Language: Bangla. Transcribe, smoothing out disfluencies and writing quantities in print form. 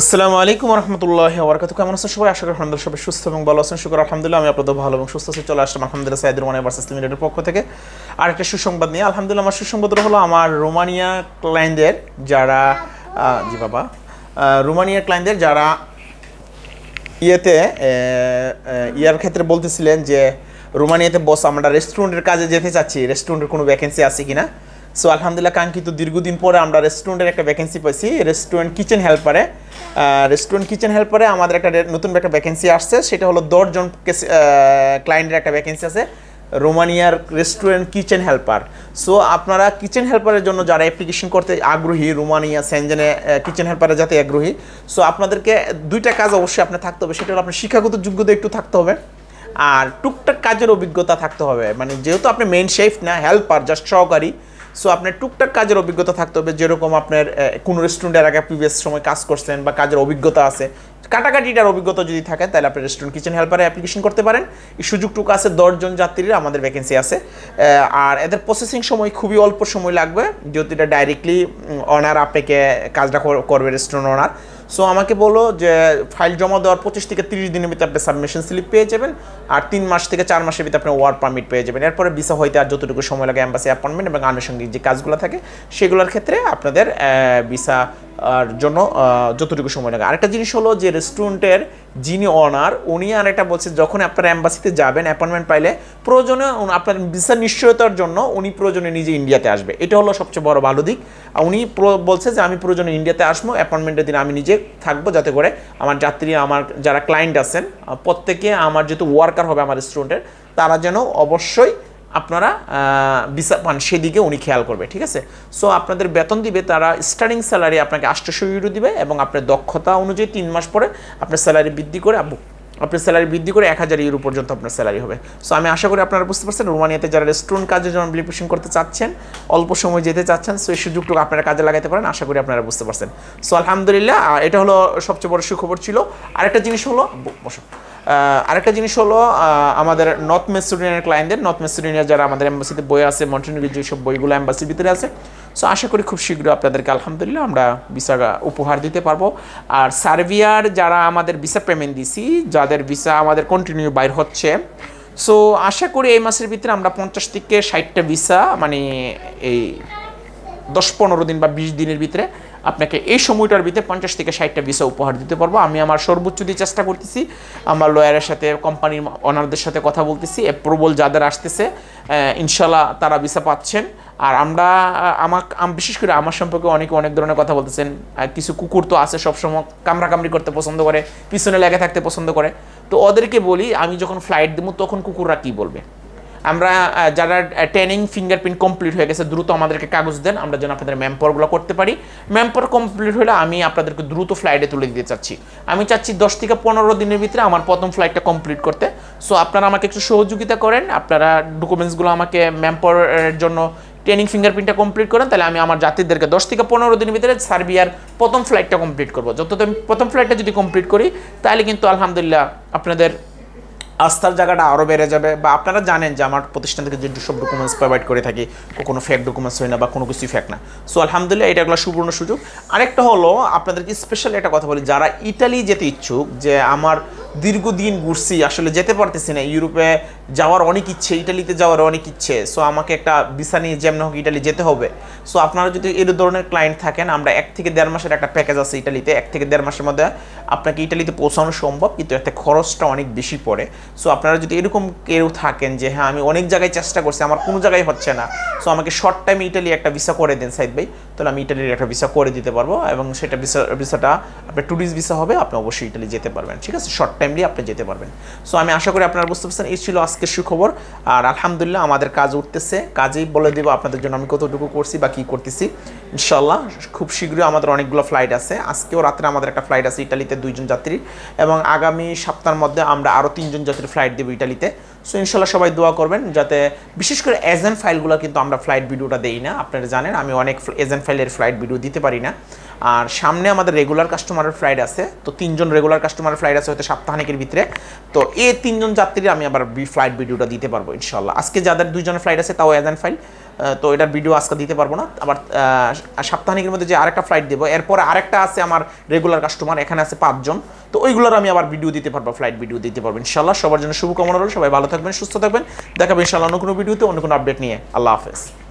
আসসালামু আলাইকুম রহমতুল্লাহি ওয়া বারাকাতুহু। কেমন আছেন সবাই? আশা করি আলহামদুলিল্লাহ সবাই সুস্থ এবং ভালো আছেন। শুকর আলহামদুলিল্লাহ আমি আপনাদের ভালো এবং সুস্থ আছি। চলে আসলাম আলহামদুলিল্লাহ সাইদুর রহমান ভার্সেস লিমিটেডের পক্ষ থেকে আরেকটা সুসংবাদ নিয়ে। আলহামদুলিল্লাহ আমার সুসংবাদটা হলো আমার রোমানিয়া ক্লায়েন্টদের যারা রোমানিয়া ক্লায়েন্টদের যারা ইয়ার ক্ষেত্রে বলতেছিলেন যে রোমানিয়াতে বস আমরা রেস্টুরেন্টের কাজে যেতে চাচ্ছি, রেস্টুরেন্টের কোনো ভ্যাকেন্সি আছে কিনা। সো আলহামদুলিল্লাহ কাঙ্ক্ষিত দীর্ঘদিন পরে আমরা রেস্টুরেন্টের একটা ভ্যাকেন্সি পাইছি, রেস্টুরেন্ট কিচেন হেল্পারে আমাদের একটা নতুন একটা ভ্যাকেন্সি আসছে। সেটা হলো 10 জন ক্লায়েন্টের একটা ভ্যাকেন্সি আছে রোমানিয়ার রেস্টুরেন্ট কিচেন হেল্পার। সো আপনারা কিচেন হেল্পারের জন্য যারা অ্যাপ্লিকেশন করতে আগ্রহী, রোমানিয়া সেনজেনে কিচেন হেল্পারে যাতে আগ্রহী, সো আপনাদেরকে দুইটা কাজ অবশ্যই আপনার থাকতে হবে। সেটা হলো আপনার শিক্ষাগত যোগ্যতা একটু থাকতে হবে আর টুকটাক কাজের অভিজ্ঞতা থাকতে হবে। মানে যেহেতু আপনি মেইন শেফ না, হেল্পার জাস্ট সহকারী, সো আপনার টুকটাক কাজের অভিজ্ঞতা থাকতে হবে। যেরকম আপনার কোনো রেস্টুরেন্টের আগে প্রিভিয়াস সময় কাজ করছেন বা কাজের অভিজ্ঞতা আছে, কাটাকাটিটার অভিজ্ঞতা যদি থাকে তাহলে আপনি রেস্টুরেন্ট কিচেন হেল্পারে অ্যাপ্লিকেশন করতে পারেন। এই সুযোগটুকু আছে, 10 জন যাত্রীর আমাদের ভ্যাকেন্সি আছে। আর এদের প্রসেসিং সময় খুবই অল্প সময় লাগবে, যেহেতু এটা ডাইরেক্টলি অনার আপনাকে কাজটা করবে রেস্টুরেন্ট অনার। সো আমাকে বলো যে ফাইল জমা দেওয়ার 25 থেকে 30 দিনের ভিতরে আপনি সাবমিশন স্লিপ পেয়ে যাবেন, আর 3 মাস থেকে 4 মাসের ভিতরে আপনি ওয়ার্ক পারমিট পেয়ে যাবেন। এরপরে ভিসা হইতে আর যতটুকু সময় লাগে এম্বাসি অ্যাপয়েন্টমেন্ট এবং আনুষঙ্গিক যে কাজগুলো থাকে সেগুলোর ক্ষেত্রে আপনাদের ভিসা আর জন্য যতটুকু সময় লাগে। আরেকটা জিনিস হলো যে রেস্টুরেন্টের যিনি অনার উনি আরেকটা বলছে, যখন আপনার অ্যাম্বাসিতে যাবেন অ্যাপয়েন্টমেন্ট পাইলে প্রয়োজনে আপনার ভিসা নিশ্চয়তার জন্য উনি প্রয়োজনে নিজে ইন্ডিয়াতে আসবে। এটা হলো সবচেয়ে বড় ভালো দিক। উনি বলছে যে আমি প্রয়োজনে ইন্ডিয়াতে আসবো, অ্যাপয়েন্টমেন্টের দিন আমি নিজে থাকবো, যাতে করে আমার যাত্রী, আমার যারা ক্লায়েন্ট আছেন প্রত্যেকে, আমার যেহেতু ওয়ার্কার হবে আমার রেস্টুরেন্টের, তারা যেন অবশ্যই আপনারা ভিসা পান সেদিকে উনি খেয়াল করবে, ঠিক আছে। সো আপনাদের বেতন দিবে তারা, স্টার্টিং স্যালারি আপনাকে 800 ইউরো দিবে এবং আপনার দক্ষতা অনুযায়ী 3 মাস পরে আপনার স্যালারি বৃদ্ধি করে 1000 ইউরো পর্যন্ত আপনার স্যালারি হবে। সো আমি আশা করি আপনারা বুঝতে পারছেন রোমানিয়াতে যারা রেস্টুরেন্ট কাজে যেমন অ্যাপ্লিকেশন করতে চাচ্ছেন, অল্প সময় যেতে চাচ্ছেন, সো এই সুযোগটুকু আপনারা কাজে লাগাতে পারেন। আশা করি আপনারা বুঝতে পারছেন। সো আলহামদুলিল্লাহ এটা হলো সবচেয়ে বড় সুখবর ছিল। আরেকটা জিনিস হলো আমাদের নর্থ মেসিডোনিয়ার ক্লায়েন্টদের, নর্থ মেসিডোনিয়া যারা আমাদের এম্বাসিতে বই আছে, মন্টিনিগ্রো যেসব বইগুলো এম্বাসির ভিতরে আছে, সো আশা করি খুব শীঘ্রই আপনাদেরকে আলহামদুলিল্লাহ আমরা ভিসা উপহার দিতে পারবো। আর সার্বিয়ার যারা আমাদের ভিসা পেমেন্ট দিছি, যাদের ভিসা আমাদের কন্টিনিউ বাইর হচ্ছে, সো আশা করি এই মাসের ভিতরে আমরা 50 থেকে 60টা ভিসা, মানে এই 10-15 দিন বা 20 দিনের ভিতরে আপনাকে এই সময়টার ভিতরে 50 থেকে 60টা ভিসা উপহার দিতে পারবো। আমি আমার সর্বোচ্চ দিয়ে চেষ্টা করতেছি, আমার লয়ারের সাথে, কোম্পানির অনারদের সাথে কথা বলতেছি। অ্যাপ্রুভাল যাদের আসতেছে ইনশাল্লাহ তারা ভিসা পাচ্ছেন। আর বিশেষ করে আমার সম্পর্কে অনেক ধরনের কথা বলতেছেন। কিছু কুকুর তো আছে সবসময় কামড়াকামড়ি করতে পছন্দ করে, পিছনে লেগে থাকতে পছন্দ করে। তো ওদেরকে বলি আমি যখন ফ্লাইট দেবো তখন কুকুররা কী বলবে, আমরা যারা ট্রেনিং ফিঙ্গারপ্রিন্ট কমপ্লিট হয়ে গেছে দ্রুত আমাদেরকে কাগজ দেন, আমরা যেন আপনাদের ম্যাম্পাওয়ারগুলো করতে পারি। ম্যাম্পাওয়ার কমপ্লিট হলে আমি আপনাদেরকে দ্রুত ফ্লাইটে তুলে দিতে চাচ্ছি। আমি চাচ্ছি 10 থেকে 15 দিনের ভিতরে আমার প্রথম ফ্লাইটটা কমপ্লিট করতে। সো আপনারা আমাকে একটু সহযোগিতা করেন, আপনারা ডকুমেন্টসগুলো আমাকে ম্যাম্পাওয়ারের জন্য ট্রেনিং ফিঙ্গারপ্রিন্টটা কমপ্লিট করেন, তাহলে আমি আমার যাত্রীদেরকে 10 থেকে 15 দিনের ভিতরে সার্বিয়ার প্রথম ফ্লাইটটা কমপ্লিট করবো। প্রথম ফ্লাইটটা যদি কমপ্লিট করি তাহলে কিন্তু আলহামদুলিল্লাহ আপনাদের আস্থার জায়গাটা আরও বেড়ে যাবে। বা আপনারা জানেন যে আমার প্রতিষ্ঠান থেকে যে সব ডকুমেন্টস প্রোভাইড করে থাকি কোনো ফেক ডকুমেন্টস হয় না বা কোনো কিছুই ফেক না। সো আলহামদুলিল্লাহ এটাগুলো সুবর্ণ সুযোগ। আরেকটা হলো আপনাদেরকে স্পেশাল একটা কথা বলি, যারা ইটালি যেতে ইচ্ছুক, যে আমার দীর্ঘদিন ঘুরছি আসলে যেতে পারতেছি না, ইউরোপে যাওয়ার অনেক ইচ্ছে, ইটালিতে যাওয়ার অনেক ইচ্ছে, সো আমাকে একটা ভিসা নিয়ে যেমন হোক ইটালি যেতে হবে। সো আপনারা যদি এই ধরনের ক্লায়েন্ট থাকেন, আমরা 1 থেকে 1.5 মাসের একটা প্যাকেজ আছে ইটালিতে। 1 থেকে 1.5 মাসের মধ্যে আপনাকে ইটালিতে পৌঁছানো সম্ভব, কিন্তু এতে খরচটা অনেক বেশি পড়ে। সো আপনারা যদি এরকম কেউ থাকেন যে হ্যাঁ আমি অনেক জায়গায় চেষ্টা করছি, আমার কোনো জায়গায় হচ্ছে না, সো আমাকে শর্ট টাইমে ইটালি একটা ভিসা করে দেন সাইদ ভাই, তাহলে আমি ইটালির একটা ভিসা করে দিতে পারবো এবং সেটা ভিসাটা আপনার ট্যুরিস্ট ভিসা হবে, আপনি অবশ্যই ইটালি যেতে পারবেন, ঠিক আছে, শর্ট টাইমলি আপনি যেতে পারবেন। সো আমি আশা করি আপনারা বুঝতে পারছেন। এই ছিল আজকের সুখবর। আর আলহামদুলিল্লাহ আমাদের কাজ উঠতেছে, কাজেই বলে দেবো আপনাদের জন্য আমি কতটুকু করছি বা কী করতেছি। ইনশাল্লাহ খুব শীঘ্রই আমাদের অনেকগুলো ফ্লাইট আছে। আজকেও রাত্রে আমাদের একটা ফ্লাইট আছে ইটালিতে 2 জন যাত্রী, এবং আগামী সপ্তাহের মধ্যে আমরা আরও 3 জন যাত্রীর ফ্লাইট দেবো ইটালিতে। সো ইনশাল্লাহ সবাই দোয়া করবেন যাতে, বিশেষ করে এজেন্ট ফাইলগুলো কিন্তু আমরা ফ্লাইট ভিডিওটা দেই না, আপনারা জানেন আমি অনেক এজেন্ট ফাইলের ফ্লাইট ভিডিও দিতে পারি না। আর সামনে আমাদের রেগুলার কাস্টমারের ফ্লাইট আছে, তো 3 জন রেগুলার কাস্টমারের ফ্লাইট আছে হয়তো সপ্তাহখানেকের ভিতরে। তো এই 3 জন যাত্রীর আমি আবার ফ্লাইট ভিডিওটা দিতে পারবো ইনশাল্লাহ। আজকে যাদের 2 জনের ফ্লাইট আছে তাও এজেন্ট ফাইল, তো এটার ভিডিও আজকে দিতে পারবো না। আবার সপ্তাহখানেকের মধ্যে যে আরেকটা ফ্লাইট দেবো, এরপরে আরেকটা আছে আমার রেগুলার কাস্টমার, এখানে আছে 5 জন, তো ওইগুলোর আমি আবার ভিডিও দিতে পারবো, ফ্লাইট ভিডিও দিতে পারবো ইনশাল্লাহ। সবার জন্য শুভকামনা রইল, সবাই ভালো থাকবেন, সুস্থ থাকবেন, দেখাবো ইনশাল্লাহ অন্য কোনো ভিডিওতে অন্য কোনো আপডেট নিয়ে। আল্লাহ হাফেজ।